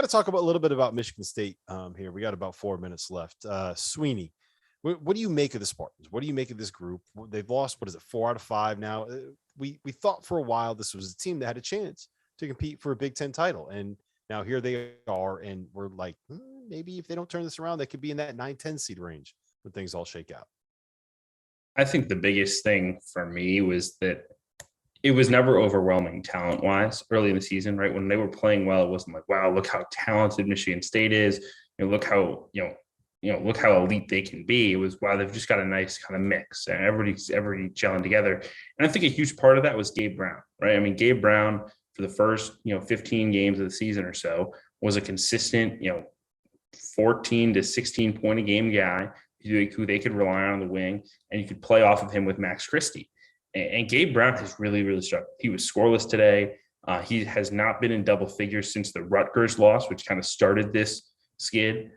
to talk about a little bit about Michigan State here. We got about 4 minutes left. Sweeney, what do you make of the Spartans? What do you make of this group? They've lost, what is it, 4 out of 5 now? We thought for a while this was a team that had a chance to compete for a Big Ten title, and now here they are, and we're like, maybe if they don't turn this around, they could be in that 9-10 seed range when things all shake out. I think the biggest thing for me was that it was never overwhelming talent wise early in the season, right? When they were playing well, it wasn't like, wow, look how talented Michigan State is. Look how, look how elite they can be. It was, wow, they've just got a nice kind of mix and everybody gelling together. And I think a huge part of that was Gabe Brown, right? I mean, Gabe Brown for the first, 15 games of the season or so was a consistent, 14 to 16 point a game guy who they could rely on the wing, and you could play off of him with Max Christie. And Gabe Brown has really, really struggled. He was scoreless today. He has not been in double figures since the Rutgers loss, which kind of started this skid.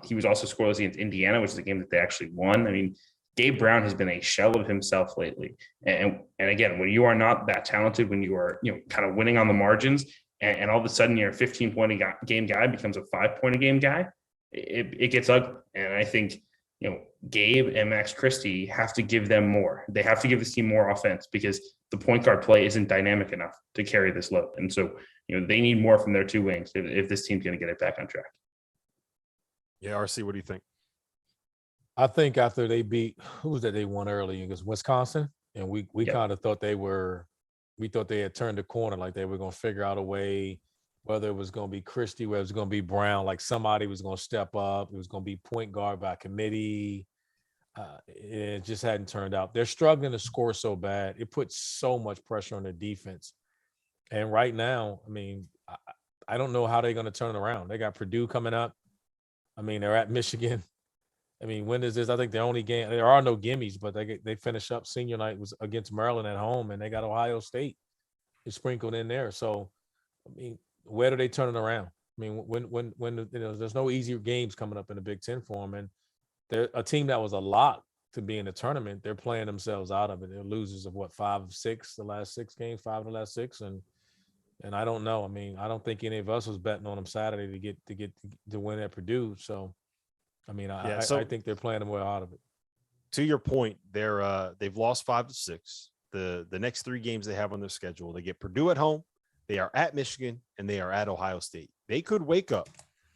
He was also scoreless against Indiana, which is a game that they actually won. I mean, Gabe Brown has been a shell of himself lately. And again, when you are not that talented, when you are, kind of winning on the margins, and all of a sudden your 15-point a game guy becomes a 5-point a game guy, it gets ugly. And I think, Gabe and Max Christie have to give them more. They have to give this team more offense because the point guard play isn't dynamic enough to carry this load. And so, they need more from their two wings if this team's going to get it back on track. Yeah, RC, what do you think? I think after they beat, who was that they won early against Wisconsin? And we kind of thought we thought they had turned the corner, like they were going to figure out a way, whether it was going to be Christie, whether it was going to be Brown, like somebody was going to step up. It was going to be point guard by committee. It just hadn't turned out. They're struggling to score so bad. It puts so much pressure on their defense. And right now, I mean, I don't know how they're going to turn it around. They got Purdue coming up. I mean, they're at Michigan. I mean, when is this? I think the only game, there are no gimmies, but they finish up senior night was against Maryland at home, and they got Ohio State sprinkled in there. So, I mean, where do they turn it around? I mean, when there's no easier games coming up in the Big Ten for them, and they're a team that was a lock to be in the tournament. They're playing themselves out of it. They're losers of 5 of 6 the last 6 games, 5 of the last 6, and I don't know. I mean, I don't think any of us was betting on them Saturday to win at Purdue. So, I mean, I think they're playing them well out of it. To your point, they've lost 5 of 6. The next 3 games they have on their schedule, they get Purdue at home, they are at Michigan, and they are at Ohio State. They could wake up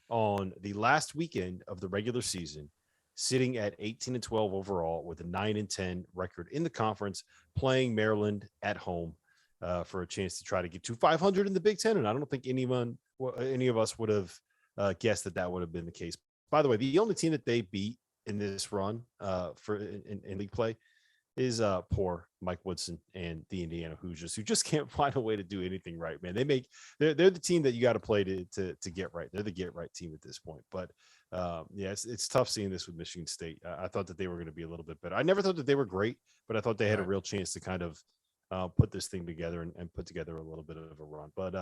on the last weekend of the regular season sitting at 18-12 overall with a 9-10 record in the conference, playing Maryland at home for a chance to try to get to 500 in the Big Ten. And I don't think any of us would have guessed that would have been the case. By the way, the only team that they beat in this run in league play is poor Mike Woodson and the Indiana Hoosiers, who just can't find a way to do anything right, man. They're the team that you got to play to get right. They're the get right team at this point. But it's tough seeing this with Michigan State. I thought that they were going to be a little bit better. I never thought that they were great, but I thought they had a real chance to kind of put this thing together and put together a little bit of a run. But